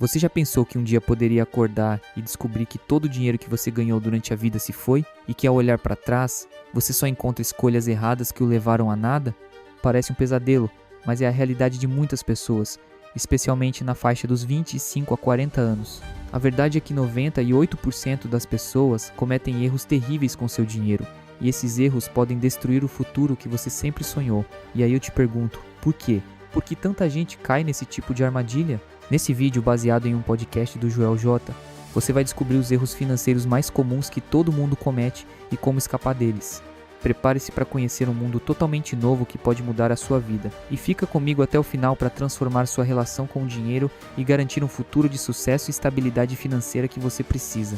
Você já pensou que um dia poderia acordar e descobrir que todo o dinheiro que você ganhou durante a vida se foi e que ao olhar para trás, você só encontra escolhas erradas que o levaram a nada? Parece um pesadelo, mas é a realidade de muitas pessoas, especialmente na faixa dos 25 a 40 anos. A verdade é que 98% das pessoas cometem erros terríveis com seu dinheiro, e esses erros podem destruir o futuro que você sempre sonhou. E aí eu te pergunto, por quê? Por que tanta gente cai nesse tipo de armadilha? Nesse vídeo baseado em um podcast do Joel J, você vai descobrir os erros financeiros mais comuns que todo mundo comete e como escapar deles. Prepare-se para conhecer um mundo totalmente novo que pode mudar a sua vida. E fica comigo até o final para transformar sua relação com o dinheiro e garantir um futuro de sucesso e estabilidade financeira que você precisa.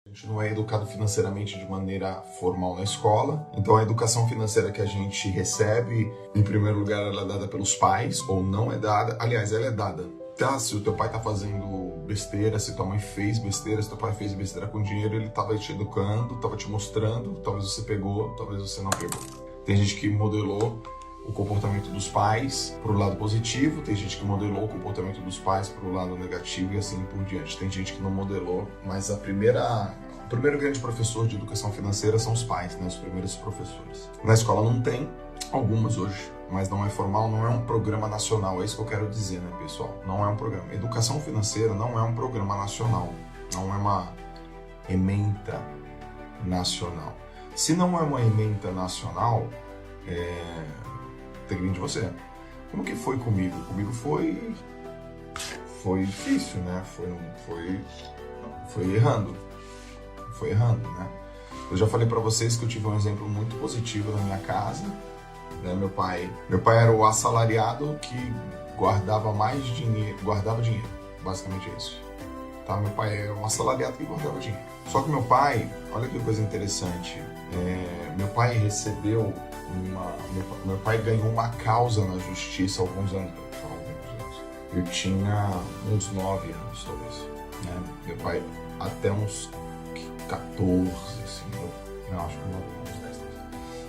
A gente não é educado financeiramente de maneira formal na escola, então a educação financeira que a gente recebe, em primeiro lugar, ela é dada pelos pais, ou não é dada, aliás, ela é dada. Tá, se o teu pai tá fazendo besteira, se tua mãe fez besteira, se teu pai fez besteira com dinheiro, ele tava te educando, tava te mostrando, talvez você pegou, talvez você não pegou. Tem gente que modelou o comportamento dos pais para o lado positivo, tem gente que modelou o comportamento dos pais para o lado negativo e assim por diante. Tem gente que não modelou, mas o primeiro grande professor de educação financeira são os pais, né? Os primeiros professores. Na escola não tem, algumas hoje, mas não é formal, não é um programa nacional, é isso que eu quero dizer, né, pessoal? Não é um programa. Educação financeira não é um programa nacional, não é uma ementa nacional. Se não é uma ementa nacional, tem que vir de você. Como que foi comigo? Comigo foi difícil, né? Foi errando. Foi errando, né? Eu já falei pra vocês que eu tive um exemplo muito positivo na minha casa, né? Meu pai era o assalariado que guardava dinheiro, basicamente é isso. Tá? Meu pai era um assalariado que guardava dinheiro. Só que meu pai, olha que coisa interessante, meu pai recebeu meu pai ganhou uma causa na justiça há alguns anos. Eu tinha uns 9 anos, talvez. Né? Meu pai, até uns 14, assim. Eu acho que 9 anos, 10 anos.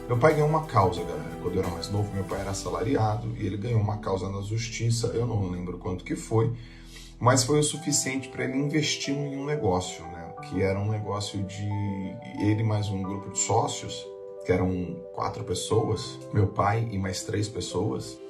Meu pai ganhou uma causa, galera. Quando eu era mais novo, meu pai era assalariado e ele ganhou uma causa na justiça. Eu não lembro quanto que foi, mas foi o suficiente para ele investir em um negócio, né? Que era um negócio de ele mais um grupo de sócios, que eram 4 pessoas, meu pai e mais 3 pessoas,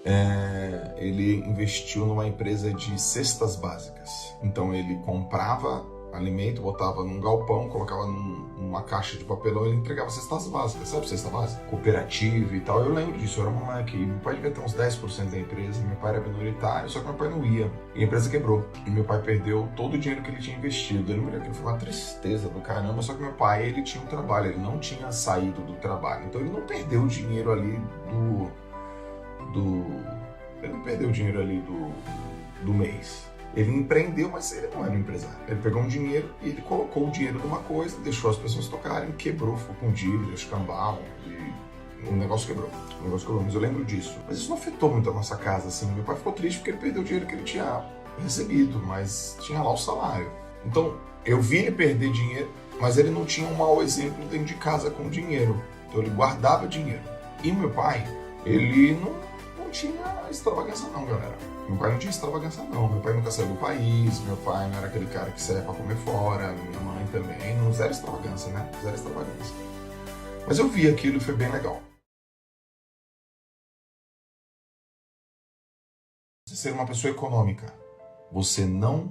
ele investiu numa empresa de cestas básicas. Então ele comprava alimento, botava num galpão, colocava numa caixa de papelão e ele entregava cestas básicas, sabe cesta básica? Cooperativa e tal. Eu lembro disso, eu era moleque. Meu pai devia ter uns 10% da empresa, meu pai era minoritário, só que meu pai não ia. E a empresa quebrou. E meu pai perdeu todo o dinheiro que ele tinha investido. Eu lembro que foi uma tristeza do caramba, só que meu pai, ele tinha um trabalho, ele não tinha saído do trabalho. Então ele não perdeu o dinheiro ali ele não perdeu o dinheiro ali do mês. Ele empreendeu, mas ele não era um empresário. Ele pegou um dinheiro e ele colocou o dinheiro numa coisa, deixou as pessoas tocarem, quebrou, ficou com dívida, escambau, e o negócio quebrou. Mas eu lembro disso. Mas isso não afetou muito a nossa casa, assim. Meu pai ficou triste porque ele perdeu o dinheiro que ele tinha recebido, mas tinha lá o salário. Então, eu vi ele perder dinheiro, mas ele não tinha um mau exemplo dentro de casa com dinheiro. Então, ele guardava dinheiro. E meu pai, ele não tinha extravagância não, galera. Meu pai não tinha extravagância não, meu pai nunca saiu do país, meu pai não era aquele cara que saia pra comer fora, minha mãe também, não zero extravagância, né? Zero extravagância. Mas eu vi aquilo e foi bem legal. Você ser uma pessoa econômica, você não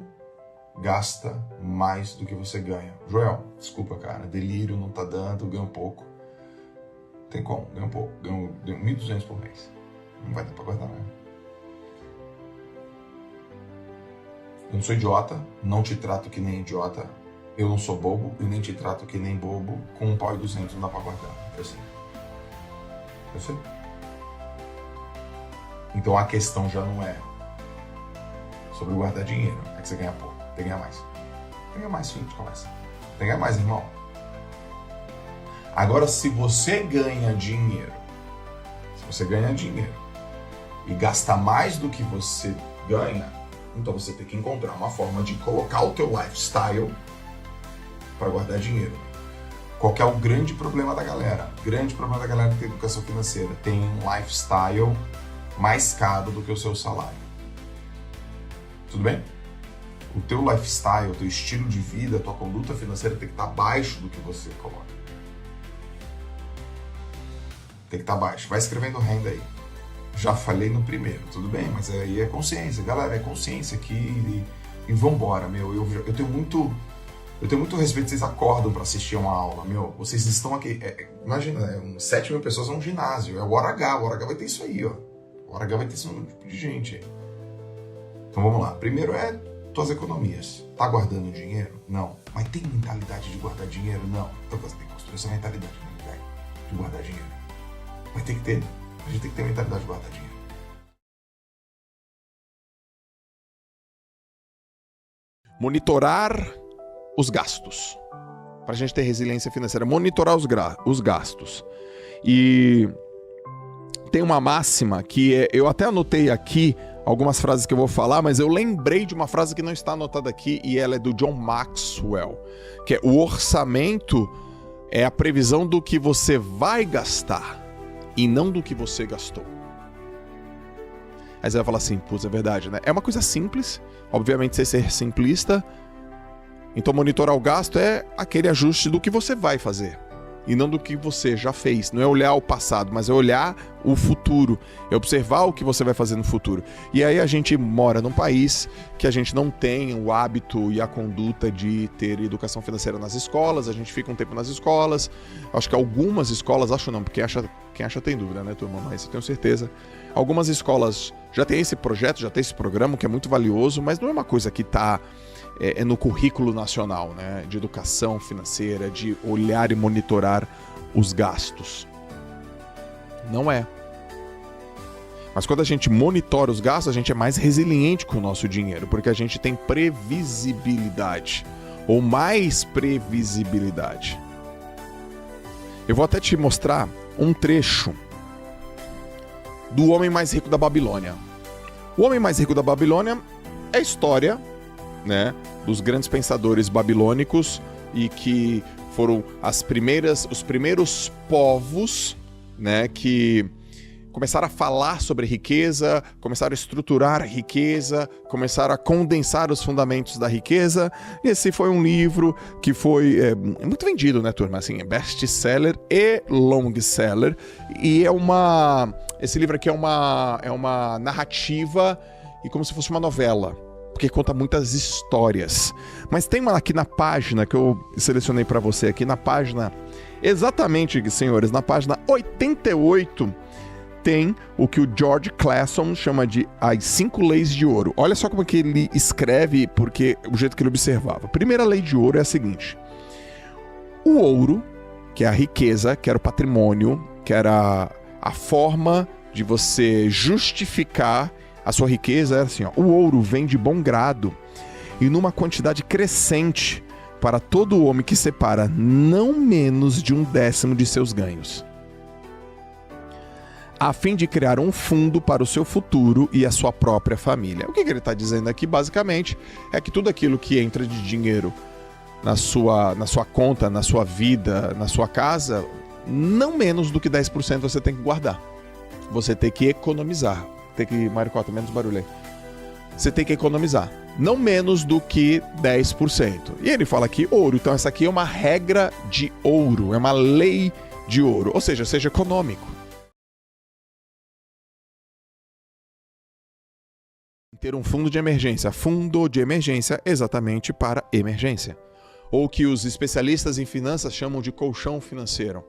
gasta mais do que você ganha. Joel, desculpa cara, delírio, não tá dando, ganho pouco. Tem como, ganho pouco, ganho 1.200 por mês. Não vai dar pra guardar nada. Eu não sou idiota, não te trato que nem idiota. Eu não sou bobo e nem te trato que nem bobo. Com 1 pau e 200 não dá pra guardar. Eu sei. Então a questão já não é sobre guardar dinheiro. É que você ganha pouco. Tem que ganhar mais. Tem que ganhar mais, sim, a gente começa. Tem que ganhar mais, irmão. Agora, se você ganha dinheiro e gasta mais do que você ganha, então você tem que encontrar uma forma de colocar o teu lifestyle para guardar dinheiro. Qual que é o grande problema da galera? O grande problema da galera que tem educação financeira. Tem um lifestyle mais caro do que o seu salário. Tudo bem? O teu lifestyle, o teu estilo de vida, a tua conduta financeira tem que estar abaixo do que você coloca. Tem que estar abaixo. Vai escrevendo renda aí. Já falei no primeiro, tudo bem, mas aí é consciência. Galera, é consciência aqui e vambora, meu. Eu tenho muito respeito, vocês acordam para assistir uma aula, meu. Vocês estão aqui, imagina, 7 mil pessoas é um ginásio, é o hora H vai ter isso aí, ó. O hora H vai ter esse número de gente aí. Então vamos lá. Primeiro é tuas economias. Tá guardando dinheiro? Não. Mas tem mentalidade de guardar dinheiro? Não. Então você tem que construir essa mentalidade, né, de guardar dinheiro. Mas tem que ter. A gente tem que ter mentalidade de guardar dinheiro. Monitorar os gastos. Para a gente ter resiliência financeira. Monitorar os gastos. E tem uma máxima que eu até anotei aqui algumas frases que eu vou falar, mas eu lembrei de uma frase que não está anotada aqui e ela é do John Maxwell, que é: o orçamento é a previsão do que você vai gastar e não do que você gastou. Aí você vai falar assim, putz, é verdade, né? É uma coisa simples, obviamente sem ser simplista. Então monitorar o gasto é aquele ajuste do que você vai fazer e não do que você já fez. Não é olhar o passado, mas é olhar o futuro, é observar o que você vai fazer no futuro. E aí a gente mora num país que a gente não tem o hábito e a conduta de ter educação financeira nas escolas. A gente fica um tempo nas escolas. Acho que algumas escolas, acho não, porque quem acha tem dúvida, né, turma? Mas eu tenho certeza. Algumas escolas já tem esse projeto, já tem esse programa que é muito valioso, mas não é uma coisa que está no currículo nacional, né, de educação financeira, de olhar e monitorar os gastos. Não é. Mas quando a gente monitora os gastos, a gente é mais resiliente com o nosso dinheiro, porque a gente tem previsibilidade, ou mais previsibilidade. Eu vou até te mostrar um trecho do Homem Mais Rico da Babilônia. O Homem Mais Rico da Babilônia é a história, né, dos grandes pensadores babilônicos e que foram os primeiros povos, né, que começaram a falar sobre riqueza, começaram a estruturar a riqueza, começaram a condensar os fundamentos da riqueza. Esse foi um livro que foi muito vendido, né, turma? Assim, é best-seller e long-seller. E esse livro aqui é uma narrativa e como se fosse uma novela, porque conta muitas histórias. Mas tem uma aqui na página que eu selecionei para você aqui, na página, exatamente, senhores, na página 88, tem o que o George Clason chama de as 5 leis de ouro. Olha só como que ele escreve, porque o jeito que ele observava. A primeira lei de ouro é a seguinte: o ouro, que é a riqueza, que era o patrimônio, que era a forma de você justificar a sua riqueza, era assim, ó: o ouro vem de bom grado e numa quantidade crescente para todo homem que separa não menos de 1/10 de seus ganhos, a fim de criar um fundo para o seu futuro e a sua própria família. O que ele está dizendo aqui, basicamente, é que tudo aquilo que entra de dinheiro na sua conta, na sua vida, na sua casa, não menos do que 10% você tem que guardar. Você tem que economizar. Tem que, Mário Cota, menos barulho aí. Você tem que economizar. Não menos do que 10%. E ele fala aqui ouro. Então essa aqui é uma regra de ouro. É uma lei de ouro. Ou seja econômico. Ter um fundo de emergência. Fundo de emergência exatamente para emergência. Ou que os especialistas em finanças chamam de colchão financeiro.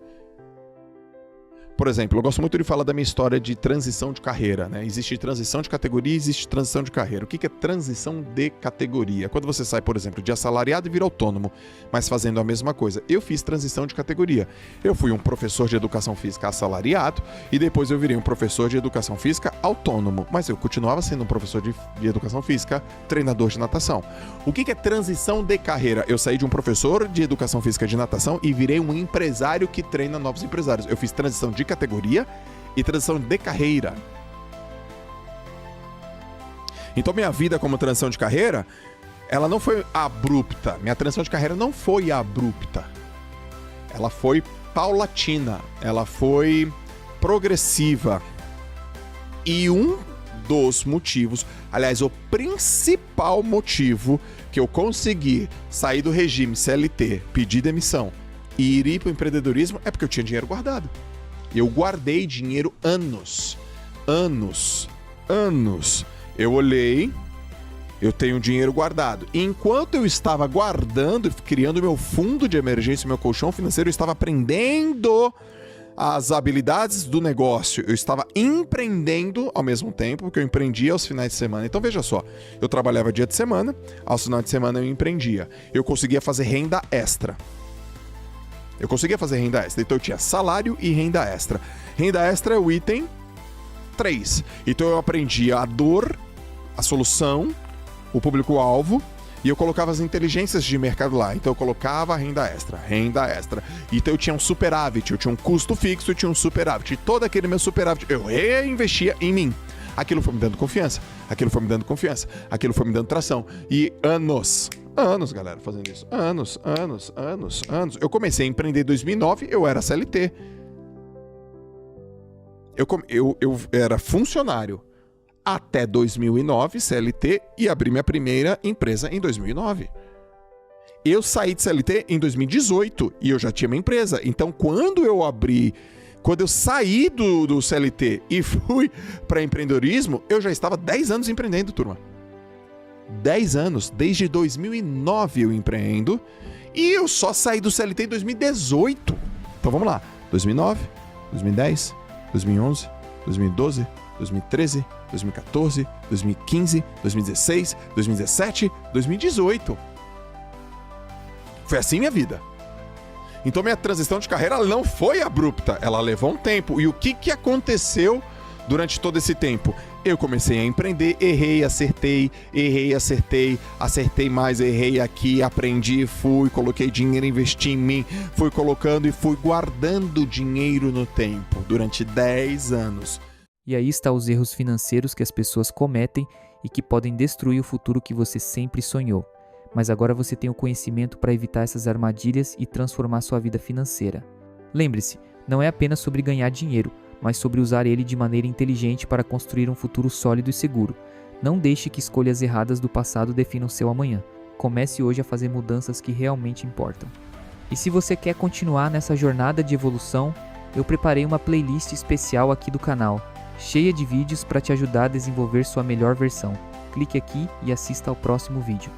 Por exemplo, eu gosto muito de falar da minha história de transição de carreira, né? Existe transição de categoria e existe transição de carreira. O que é transição de categoria? Quando você sai, por exemplo, de assalariado e vira autônomo, mas fazendo a mesma coisa. Eu fiz transição de categoria. Eu fui um professor de educação física assalariado e depois eu virei um professor de educação física autônomo. Mas eu continuava sendo um professor de educação física, treinador de natação. O que é transição de carreira? Eu saí de um professor de educação física de natação e virei um empresário que treina novos empresários. Eu fiz transição de categoria e transição de carreira. Então minha vida como transição de carreira, ela não foi abrupta. Minha transição de carreira não foi abrupta. Ela foi paulatina, ela foi progressiva. E um dos motivos, aliás, o principal motivo que eu consegui sair do regime CLT, pedir demissão e ir para o empreendedorismo é porque eu tinha dinheiro guardado. Eu guardei dinheiro anos. Eu olhei, eu tenho dinheiro guardado. E enquanto eu estava guardando, criando meu fundo de emergência, meu colchão financeiro, eu estava aprendendo as habilidades do negócio. Eu estava empreendendo ao mesmo tempo, porque eu empreendia aos finais de semana. Então veja só, eu trabalhava dia de semana, aos finais de semana eu empreendia. Eu conseguia fazer renda extra. Então eu tinha salário e renda extra. Renda extra é o item 3. Então eu aprendia a dor, a solução, o público-alvo, e eu colocava as inteligências de mercado lá. Então eu colocava renda extra. Então eu tinha um superávit, eu tinha um custo fixo, eu tinha um superávit. E todo aquele meu superávit eu reinvestia em mim. Aquilo foi me dando confiança, aquilo foi me dando tração. E anos, galera, fazendo isso. Anos. Eu comecei a empreender em 2009, eu era CLT. Eu era funcionário até 2009, CLT, e abri minha primeira empresa em 2009. Eu saí de CLT em 2018 e eu já tinha minha empresa. Então, quando eu saí do CLT e fui para empreendedorismo, eu já estava 10 anos empreendendo, turma. 10 anos, desde 2009 eu empreendo, e eu só saí do CLT em 2018. Então vamos lá, 2009, 2010, 2011, 2012, 2013, 2014, 2015, 2016, 2017, 2018. Foi assim minha vida. Então minha transição de carreira não foi abrupta, ela levou um tempo. E o que aconteceu durante todo esse tempo? Eu comecei a empreender, errei, acertei, acertei mais, errei aqui, aprendi, coloquei dinheiro, investi em mim, fui colocando e fui guardando dinheiro no tempo durante 10 anos. E aí está os erros financeiros que as pessoas cometem e que podem destruir o futuro que você sempre sonhou. Mas agora você tem o conhecimento para evitar essas armadilhas e transformar sua vida financeira. Lembre-se, não é apenas sobre ganhar dinheiro, mas sobre usar ele de maneira inteligente para construir um futuro sólido e seguro. Não deixe que escolhas erradas do passado definam seu amanhã. Comece hoje a fazer mudanças que realmente importam. E se você quer continuar nessa jornada de evolução, eu preparei uma playlist especial aqui do canal, cheia de vídeos para te ajudar a desenvolver sua melhor versão. Clique aqui e assista ao próximo vídeo.